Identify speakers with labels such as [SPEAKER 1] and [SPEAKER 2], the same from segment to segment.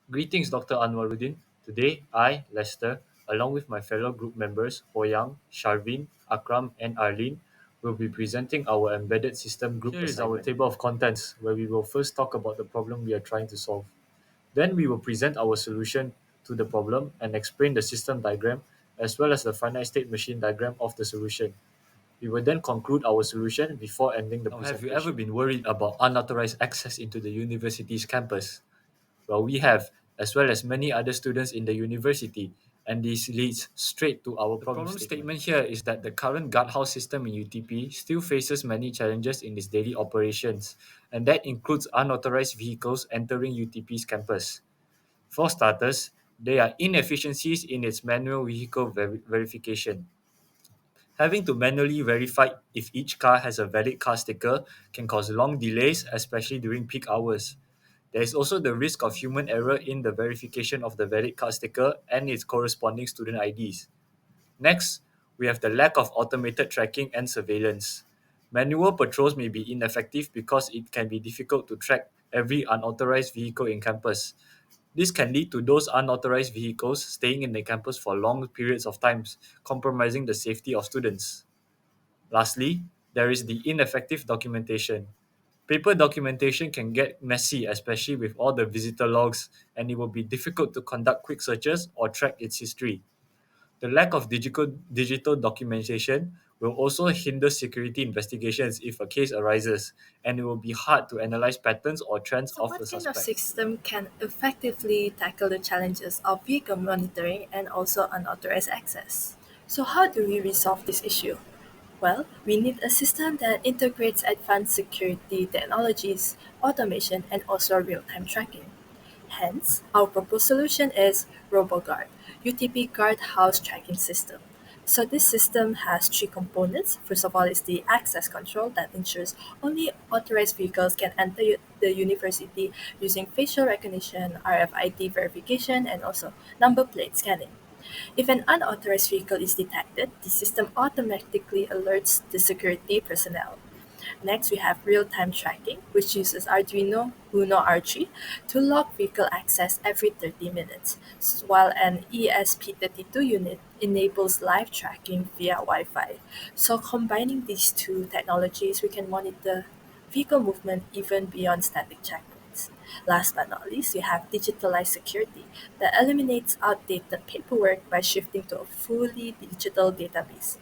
[SPEAKER 1] Greetings, Dr. Anwaruddin. Today, I, Lester, along with my fellow group members Hou Yang, Sharvin, Akram, and Arleen, will be presenting our embedded system group assignment. Here is our table of contents, where we will first talk about the problem we are trying to solve. Then we will present our solution to the problem and explain the system diagram as well as the finite state machine diagram of the solution. We will then conclude our solution before ending the presentation. Have you ever been worried about unauthorized access into the university's campus? Well, we have, as well as many other students in the university, and this leads straight to our problem statement here is that the current guardhouse system in UTP still faces many challenges in its daily operations, and that includes unauthorized vehicles entering UTP's campus. For starters, there are inefficiencies in its manual vehicle verification. Having to manually verify if each car has a valid car sticker can cause long delays, especially during peak hours. There is also the risk of human error in the verification of the valid car sticker and its corresponding student IDs. Next, we have the lack of automated tracking and surveillance. Manual patrols may be ineffective because it can be difficult to track every unauthorized vehicle in campus. This can lead to those unauthorized vehicles staying in the campus for long periods of time, compromising the safety of students. Lastly, there is the ineffective documentation. Paper documentation can get messy, especially with all the visitor logs, and it will be difficult to conduct quick searches or track its history. The lack of digital documentation will also hinder security investigations if a case arises, and it will be hard to analyze patterns or trends
[SPEAKER 2] So,
[SPEAKER 1] of the
[SPEAKER 2] what kind of
[SPEAKER 1] suspect.
[SPEAKER 2] system can effectively tackle the challenges of vehicle monitoring and also unauthorized access? So, how do we resolve this issue? Well, we need a system that integrates advanced security technologies, automation, and also real time tracking. Hence, our proposed solution is RoboGuard, UTP Guard House Tracking System. So this system has three components. First of all is the access control that ensures only authorized vehicles can enter the university using facial recognition, RFID verification, and also number plate scanning. If an unauthorized vehicle is detected, the system automatically alerts the security personnel. Next, we have real-time tracking, which uses Arduino Uno R3 to log vehicle access every 30 minutes, while an ESP32 unit enables live tracking via Wi-Fi. So combining these two technologies, we can monitor vehicle movement even beyond static checkpoints. Last but not least, we have digitalized security that eliminates outdated paperwork by shifting to a fully digital database.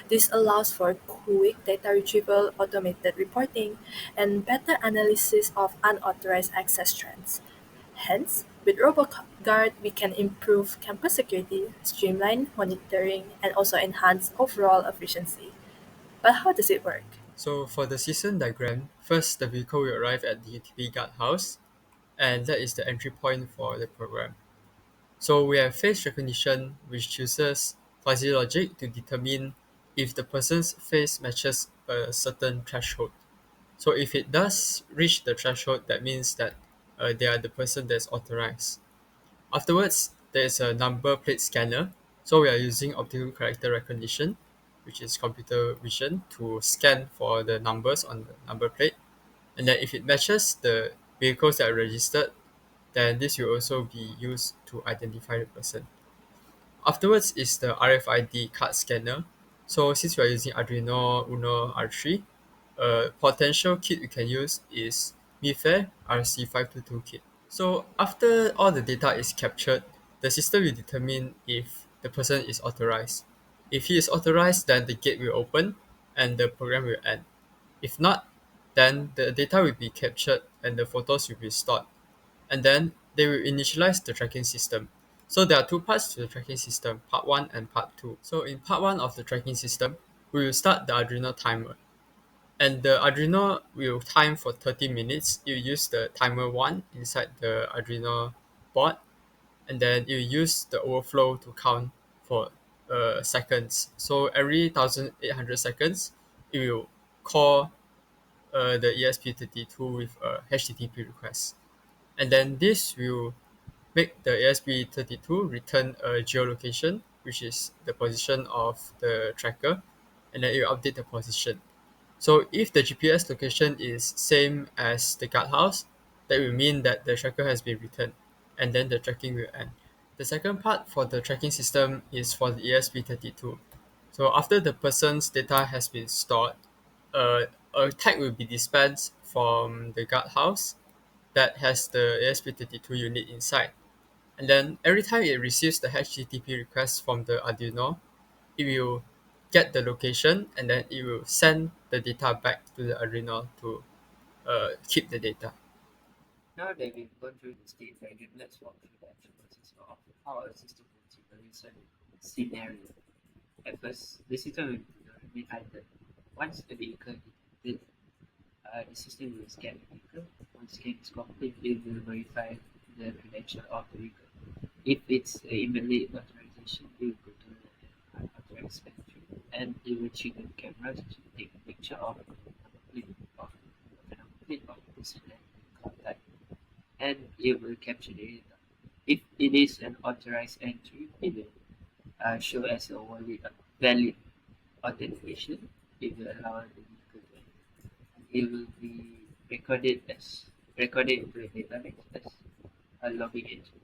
[SPEAKER 2] This allows for quick data retrieval, automated reporting, and better analysis of unauthorized access trends. Hence, with RoboGuard, we can improve campus security, streamline monitoring, and also enhance overall efficiency. But how does it work?
[SPEAKER 3] So for the system diagram, first the vehicle will arrive at the UTP guard house, and that is the entry point for the program. So we have face recognition, which chooses fuzzy logic to determine if the person's face matches a certain threshold. So if it does reach the threshold, that means that they are the person that's authorized. Afterwards, there is a number plate scanner. So we are using optical character recognition, which is computer vision, to scan for the numbers on the number plate. And then if it matches the vehicles that are registered, then this will also be used to identify the person. Afterwards is the RFID card scanner. So since we are using Arduino Uno R3, a potential kit we can use is MIFARE RC522 kit. So after all the data is captured, the system will determine if the person is authorized. If he is authorized, then the gate will open and the program will end. If not, then the data will be captured and the photos will be stored. And then they will initialize the tracking system. So there are two parts to the tracking system, part 1 and part 2. So in part 1 of the tracking system, we will start the Arduino timer. And the Arduino will time for 30 minutes. You use the timer 1 inside the Arduino board, and then you use the overflow to count for seconds. So every 1800 seconds, it will call the ESP32 with a HTTP request. And then this will make the ESP32 return a geolocation, which is the position of the tracker, and then it will update the position. So if the GPS location is same as the guardhouse, that will mean that the tracker has been returned. and then the tracking will end. The second part for the tracking system is for the ESP32. So after the person's data has been stored, a tag will be dispensed from the guardhouse that has the ESP32 unit inside. And then every time it receives the HTTP request from the Arduino, it will get the location and then it will send the data back to the Arduino to keep the data.
[SPEAKER 4] Now that we've gone through the state diagram, let's walk through the actual process of how a system works in a recent scenario. At first, the system will remain idle. Once the vehicle is built, the system will scan the vehicle. Once scan is complete, it will verify the credential of the vehicle. If it's an invalid authorization, it will go to the unauthorized entry and it will trigger the camera to take a picture of the number plate of the person and car type, and it will capture the data. If it is an authorized entry, it will show as a valid authentication. It will allow the vehicle to enter. It will be recorded into the database as a logging entry.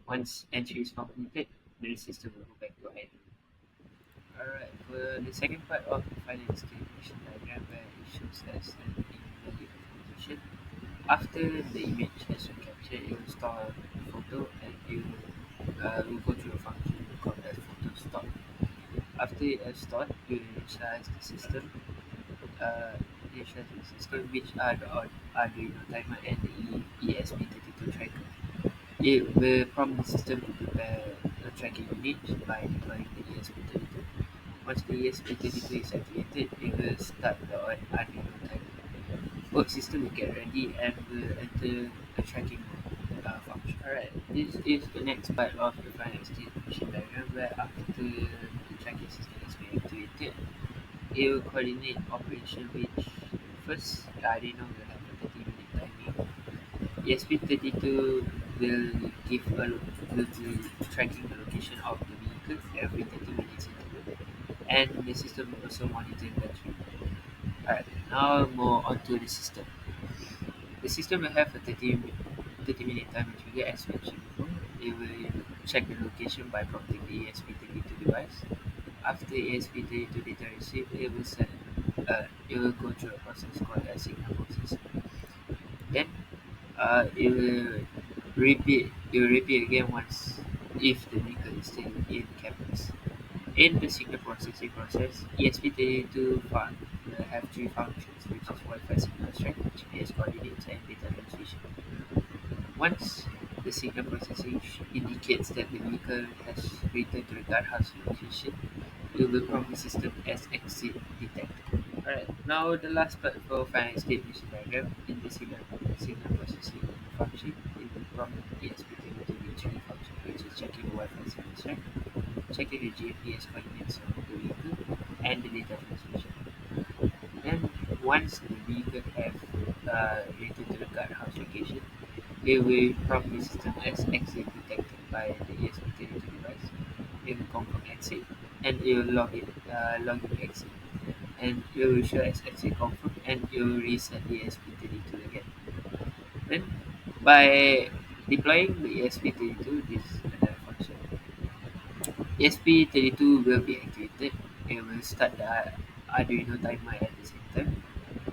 [SPEAKER 4] Once entry is completed, the system will go back to idle. Alright, for the second part of the final distribution diagram where it shows as an invalid authorization. After the image has been captured, it will store the photo and will go through a function called as photo store. After it has stored, you initialize the system. Which are the Arduino timer and the ESP32 tracker. It will prompt the system to prepare a tracking unit by deploying the ESP32. Once the ESP32 is activated, it will start the Arduino timer. Both systems will get ready and will enter a tracking function. Alright, this is the next part of the final state machine diagram where after the tracking system has been activated, it will coordinate operation which first the Arduino will have a 30-minute timing. ESP32 will be tracking the location of the vehicle every 30 minutes interval, and the system will also monitor the battery. Alright, now more onto the system. The system will have a 30-minute timer trigger as mentioned before. It will check the location by prompting the ESP32 device. After ESP32 data received, it will go through a process called a signal processing. Then it will repeat again once if the vehicle is still in campus. In the signal processing process, ESP32 will have three functions, which is Wi-Fi signal strength, GPS coordinates, and data transmission. Once the signal processing indicates that the vehicle has returned to the guardhouse location, it will prompt the system as exit detected. Alright, now the last part for final state machine diagram. In the signal processing function, it will prompt the ESP32 with three functions, which is checking the Wi-Fi signal strength, checking the GPS coordinates of the vehicle, and the data transmission. Then, once the vehicle has returned to the guardhouse location, it will prompt the system as exit detected by the ESP32 device. It will confirm exit and it will log in exit. And it will show as exit confirmed and it will reset the ESP32 again. Then, by deploying the ESP32, this is another function. ESP32 will be activated. It will start the Arduino timer at the same time.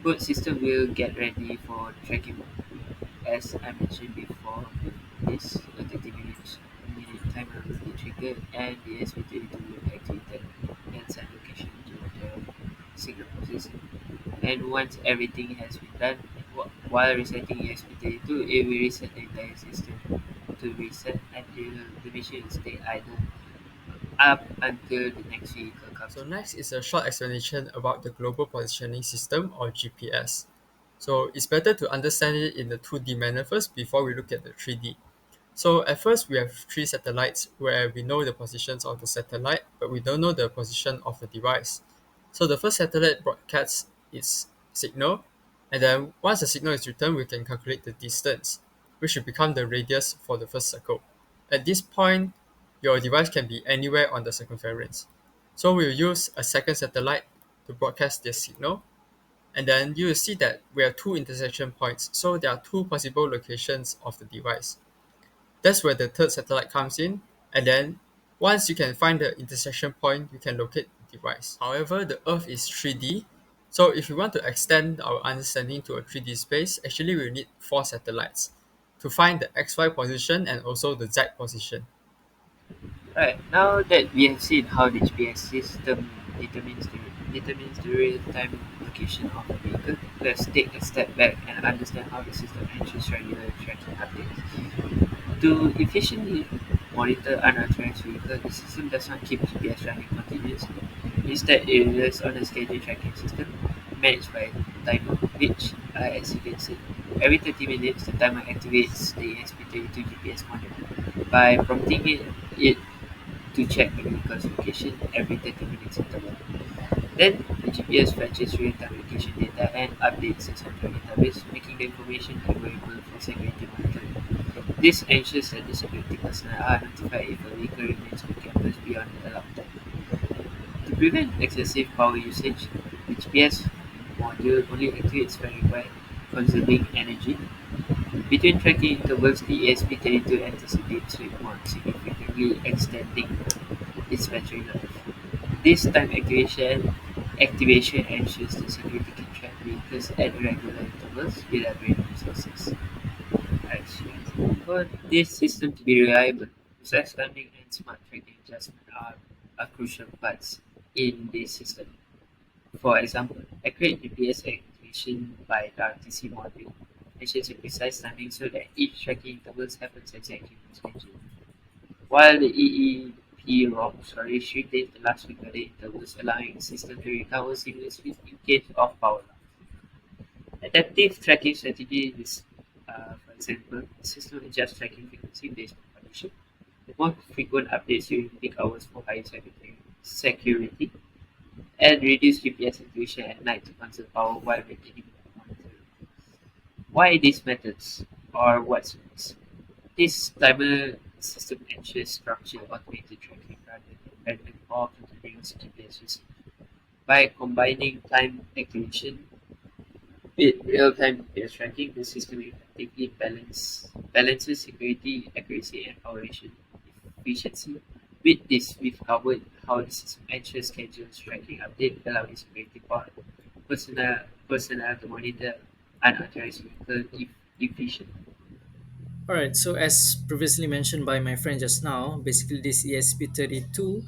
[SPEAKER 4] Both systems will get ready for tracking mode. As I mentioned before, this 30-minute timer will be triggered and the ESP32 will be activated and send location to the signal processing. And once everything has been done, while resetting ESP32, it will reset the entire system to reset until the machine will stay idle up until the next vehicle comes.
[SPEAKER 3] So next is a short explanation about the Global Positioning System or GPS. So it's better to understand it in the 2D manner first before we look at the 3D. So at first we have three satellites where we know the positions of the satellite, but we don't know the position of the device. So the first satellite broadcasts its signal, and then once the signal is returned, we can calculate the distance, which will become the radius for the first circle. At this point, your device can be anywhere on the circumference. So we'll use a second satellite to broadcast this signal, and then you will see that we have two intersection points, so there are two possible locations of the device. That's where the third satellite comes in, and then once you can find the intersection point, you can locate the device. However, the Earth is 3D, so if we want to extend our understanding to a 3D space, actually we need four satellites to find the XY position and also the Z position.
[SPEAKER 4] Right, now that we have seen how the GPS system determines the real-time location of a vehicle, let's take a step back and understand how the system ensures regular tracking updates. To efficiently monitor unauthorized vehicles, the system does not keep GPS running continuously. Instead, it relies on a schedule tracking system managed by a timer, which, as you can see, every 30 minutes the timer activates the ESP32 GPS monitor by prompting it to check the vehicle's location every 30 minutes interval. Then, the GPS fetches real-time location data and updates the central database, making the information available for security monitoring. This ensures that the security personnel are notified if a vehicle remains on campus beyond the allowed time. To prevent excessive power usage, the GPS module only activates when required, conserving energy. Between tracking intervals, the ESP32 enters a deep sleep mode, significantly extending its battery life. This time activation ensures the security can track vehicles at regular intervals without draining resources. For this system to be reliable, precise timing and smart tracking adjustment are crucial parts in this system. For example, accurate GPS activation by the RTC module ensures a precise timing so that each tracking intervals happens exactly on schedule. While the EEP ROMs are issued the last week of the intervals, allowing the system to recover seamlessly in case of power loss. Adaptive tracking strategy is, for example, the system adjusts tracking frequency based on condition. The more frequent updates during peak hours for higher security, and reduce GPS activation at night to conserve power while maintaining monitoring. Why these methods, or what's next? This timer system ensures structured automated tracking rather than random or continuous GPS usage. By combining time activation with real-time GPS tracking, the system effectively balances security, accuracy, and operation efficiency. With this, we've covered how the system ensures schedules tracking update, allowing security personnel to monitor unauthorized vehicle efficiently.
[SPEAKER 5] Alright, so as previously mentioned by my friend just now, basically this ESP32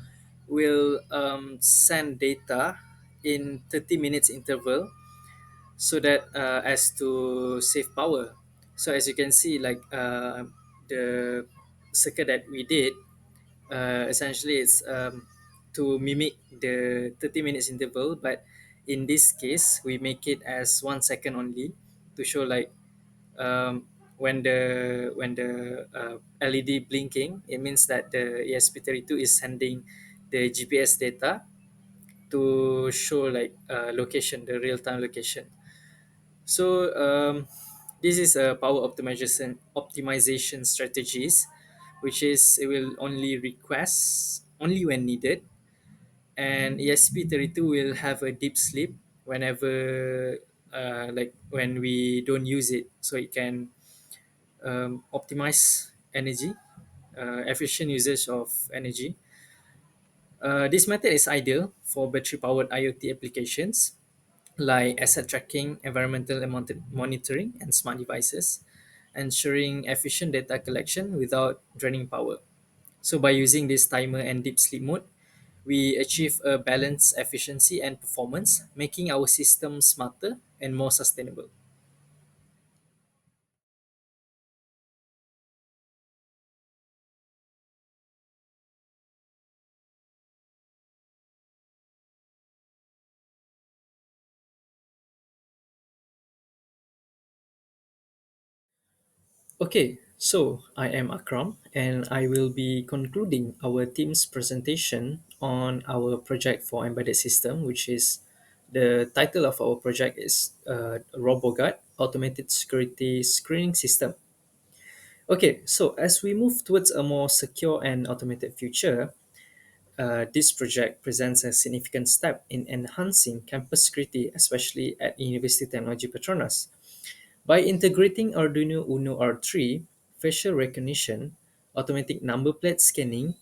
[SPEAKER 5] will send data in 30 minutes interval so that as to save power. So as you can see, like the circuit that we did, essentially it's to mimic the 30 minutes interval, but in this case we make it as 1 second only to show like um, when the LED blinking, it means that the ESP32 is sending the GPS data to show like location, the real time location. So this is a power optimization strategies, which is it will only request only when needed, and ESP32 will have a deep sleep whenever like when we don't use it, so it can optimize energy, efficient usage of energy. This method is ideal for battery powered IoT applications like asset tracking, environmental monitoring, and smart devices, ensuring efficient data collection without draining power. So, by using this timer and deep sleep mode, we achieve a balanced efficiency and performance, making our system smarter and more sustainable. Okay, so I am Akram and I will be concluding our team's presentation on our project for embedded system, which is the title of our project is RoboGuard Automated Security Screening System. Okay, so as we move towards a more secure and automated future, this project presents a significant step in enhancing campus security, especially at University Technology Petronas. By integrating Arduino Uno R3 facial recognition automatic number plate scanning.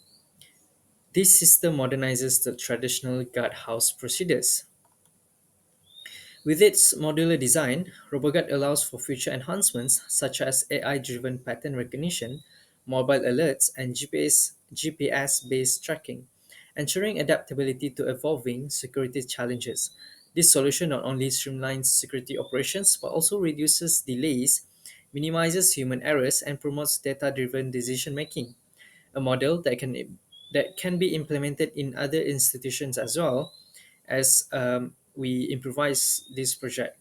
[SPEAKER 5] This system modernizes the traditional guardhouse procedures. With its modular design, RoboGuard allows for future enhancements such as AI-driven pattern recognition, mobile alerts, and GPS-based tracking, ensuring adaptability to evolving security challenges. This solution not only streamlines security operations but also reduces delays, minimizes human errors, and promotes data-driven decision-making. A model that can be implemented in other institutions as well as we improvise this project.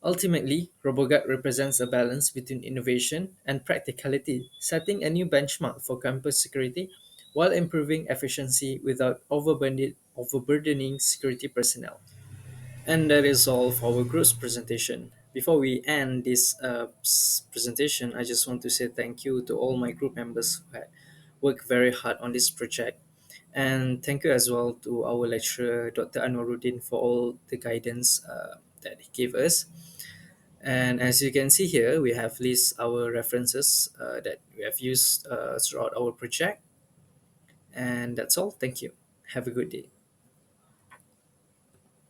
[SPEAKER 5] Ultimately, RoboGuard represents a balance between innovation and practicality, setting a new benchmark for campus security while improving efficiency without overburdening security personnel. And that is all for our group's presentation. Before we end this presentation, I just want to say thank you to all my group members who had worked very hard on this project. And thank you as well to our lecturer, Dr. Anwaruddin, for all the guidance that he gave us. And as you can see here, we have list our references that we have used throughout our project. And that's all. Thank you. Have a good day.